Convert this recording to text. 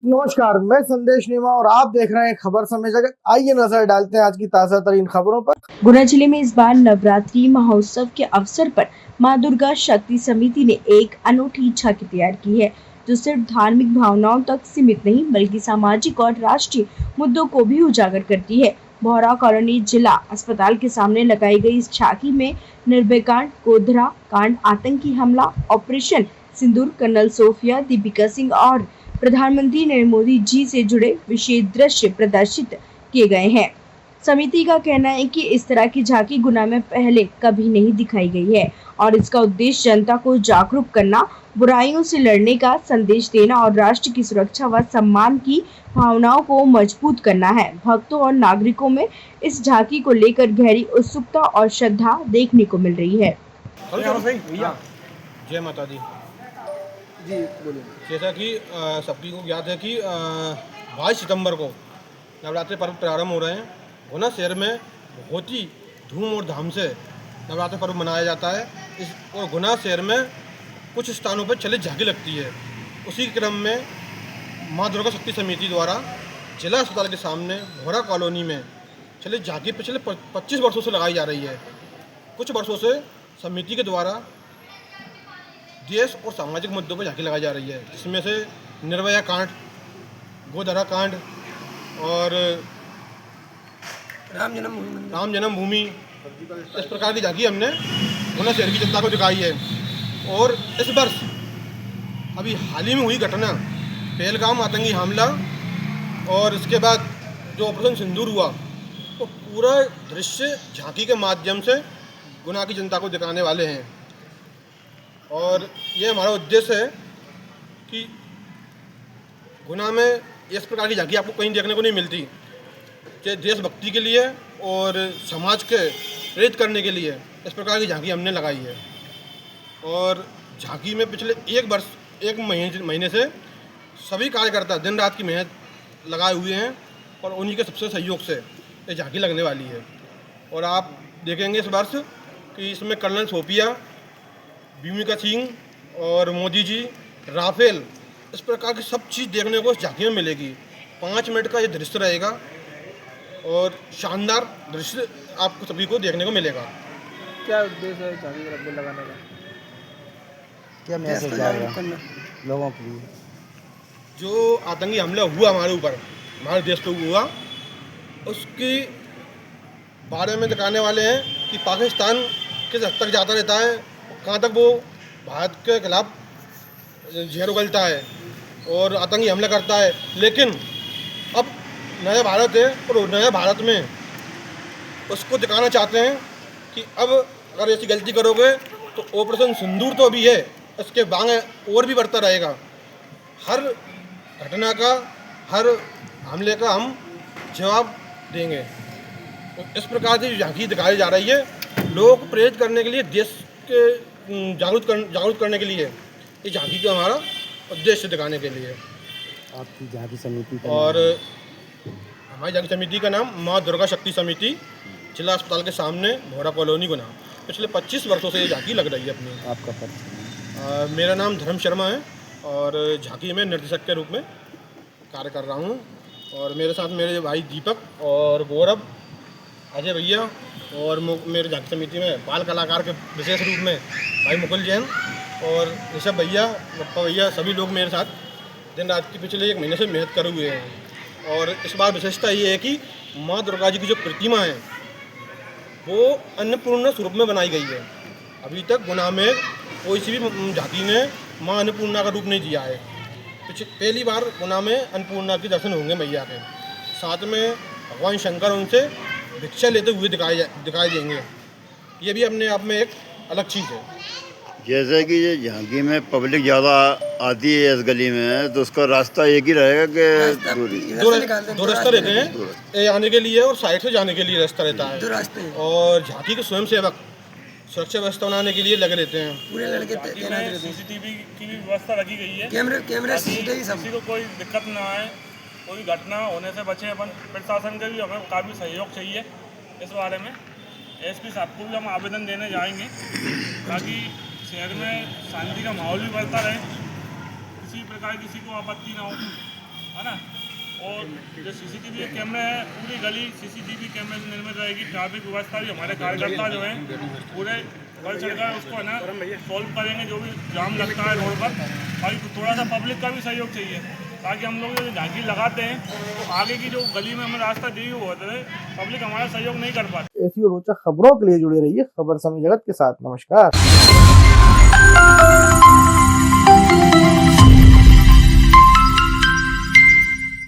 नमस्कार, मैं संदेश नीमा और आप देख रहे हैं खबर समय जगत। आइए नजर डालते हैं आज की ताजा तरीन खबरों पर। गुना जिले में इस बार नवरात्रि महोत्सव के अवसर पर मां दुर्गा शक्ति समिति ने एक अनूठी झांकी तैयार की है, जो सिर्फ धार्मिक भावनाओं तक सीमित नहीं बल्कि सामाजिक और राष्ट्रीय मुद्दों को भी उजागर करती है। बोहरा कॉलोनी जिला अस्पताल के सामने लगाई गई इस झांकी में निर्भया कांड, गोधरा कांड, आतंकी हमला, ऑपरेशन सिंदूर, कर्नल सोफिया, दीपिका सिंह और प्रधानमंत्री नरेंद्र मोदी जी से जुड़े विशेष दृश्य प्रदर्शित किए गए हैं। समिति का कहना है कि इस तरह की झांकी गुना में पहले कभी नहीं दिखाई गई है और इसका उद्देश्य जनता को जागरूक करना, बुराइयों से लड़ने का संदेश देना और राष्ट्र की सुरक्षा व सम्मान की भावनाओं को मजबूत करना है। भक्तों और नागरिकों में इस झांकी को लेकर गहरी उत्सुकता और श्रद्धा देखने को मिल रही है। जय माता दी जी बोलिए। जैसा कि सभी को ज्ञात है कि 22 सितंबर को नवरात्रि पर्व प्रारंभ हो रहे हैं। गुना शहर में बहुत ही धूम और धाम से नवरात्रि पर्व मनाया जाता है। और गुना शहर में कुछ स्थानों पर चलित झांकी लगती है। उसी क्रम में मां दुर्गा शक्ति समिति द्वारा जिला अस्पताल के सामने बोहरा कॉलोनी में चलित झांकी पिछले 25 वर्षों से लगाई जा रही है। कुछ वर्षों से समिति के द्वारा देश और सामाजिक मुद्दों पर झांकी लगाई जा रही है, जिसमें से निर्भया कांड, गोधरा कांड और राम जन्मभूमि, इस प्रकार की झांकी हमने गुना शहर की जनता को दिखाई है। और इस वर्ष अभी हाल ही में हुई घटना पहलगाम आतंकी हमला और इसके बाद जो ऑपरेशन सिंदूर हुआ, तो पूरा दृश्य झांकी के माध्यम से गुना की जनता को दिखाने वाले हैं। और ये हमारा उद्देश्य है कि गुना में इस प्रकार की झांकी आपको कहीं देखने को नहीं मिलती, कि देशभक्ति के लिए और समाज के प्रेरित करने के लिए इस प्रकार की झांकी हमने लगाई है। और झांकी में पिछले एक महीने से सभी कार्यकर्ता दिन रात की मेहनत लगाए हुए हैं और उन्हीं के सबसे सहयोग से ये झांकी लगने वाली है। और आप देखेंगे इस वर्ष कि इसमें कर्नल सोफिया, दीपिका सिंह और मोदी जी, राफेल, इस प्रकार की सब चीज़ देखने को इस झांकी में मिलेगी। 5 मिनट का ये दृश्य रहेगा और शानदार दृश्य आपको सभी को देखने को मिलेगा। क्या उद्देश्य है झांकी रखने लगाने का? क्या मैसेज जाएगा लोगों के लिए? जो आतंकी हमला हुआ हमारे ऊपर, हमारे देश पे हुआ, उसके बारे में दिखाने वाले हैं कि पाकिस्तान किस हद तक जाता रहता है, कहाँ तक वो भारत के खिलाफ जहर उगलता है और आतंकी हमला करता है। लेकिन अब नया भारत है और नया भारत में उसको दिखाना चाहते हैं कि अब अगर ऐसी गलती करोगे तो ऑपरेशन सिंदूर तो अभी है, इसके बांगे और भी बढ़ता रहेगा। हर घटना का, हर हमले का हम जवाब देंगे। तो इस प्रकार की झांकी दिखाई जा रही है, लोगों को प्रेरित करने के लिए, देश के जागरूक करने के लिए ये झांकी का हमारा उद्देश्य दिखाने के लिए। आपकी झांकी समिति का और हमारी झांकी समिति का नाम मां दुर्गा शक्ति समिति, जिला अस्पताल के सामने बोहरा कॉलोनी गुना। पिछले 25 वर्षों से ये झांकी लग रही है अपनी। आपका परिचय? मेरा नाम धर्म शर्मा है और झांकी में निर्देशक के रूप में कार्य कर रहा हूँ। और मेरे साथ मेरे भाई दीपक और गौरव, अजय भैया और मेरे झांकी समिति में बाल कलाकार के विशेष रूप में भाई मुकुल जैन और ऋषभ भैया, गप्पा भैया, सभी लोग मेरे साथ दिन रात की पिछले 1 महीने से मेहनत करे हुए हैं। और इस बार विशेषता ये है कि माँ दुर्गा जी की जो प्रतिमा है वो अन्नपूर्णा स्वरूप में बनाई गई है। अभी तक गुना में कोई सी भी झांकी ने माँ अन्नपूर्णा का रूप नहीं दिया है। पहली बार गुना में अन्नपूर्णा के दर्शन होंगे मैया के। साथ में भगवान शंकर उनसे भिक्षा लेते हुए दिखाई देंगे। ये भी अपने आप में एक अलग चीज़ है। जैसे कि ये झांकी में पब्लिक ज़्यादा आती है इस गली में, तो उसका रास्ता एक ही रहेगा कि दो रास्ता रहते हैं, ये आने के लिए और साइड से जाने के लिए रास्ता रहता है। और झांकी के स्वयं सेवक सुरक्षा व्यवस्था बनाने के लिए लगे रहते हैं। पूरे लड़के सीसीटीवी की भी व्यवस्था रखी गई है, कैमरे सीसीटीवी सब, किसी को कोई दिक्कत ना आए, कोई घटना होने से बचे। अपन प्रशासन का भी हमें काफ़ी सहयोग चाहिए इस बारे में। एसपी साहब को भी हम आवेदन देने जाएंगे ताकि शहर में शांति का माहौल भी बढ़ता रहे, किसी प्रकार किसी को आपत्ति ना हो, है ना। जो सीसीटीवी के कैमरे हैं पूरी गली सीसीटीवी कैमरे से निर्मित रहेगी। ट्रैफिक व्यवस्था भी हमारे कार्यकर्ता जो हैं पूरे बढ़ चढ़कर उसको है ना सॉल्व करेंगे, जो भी जाम लगता है रोड पर। बाकी थोड़ा सा पब्लिक का भी सहयोग चाहिए ताकि हम लोग जो झांकी लगाते हैं तो आगे की जो गली में हमें रास्ता दी हुई होता है पब्लिक हमारा सहयोग नहीं कर पाती। ऐसी और रोचक खबरों के लिए जुड़े रहिए खबर समय जगत के साथ। नमस्कार।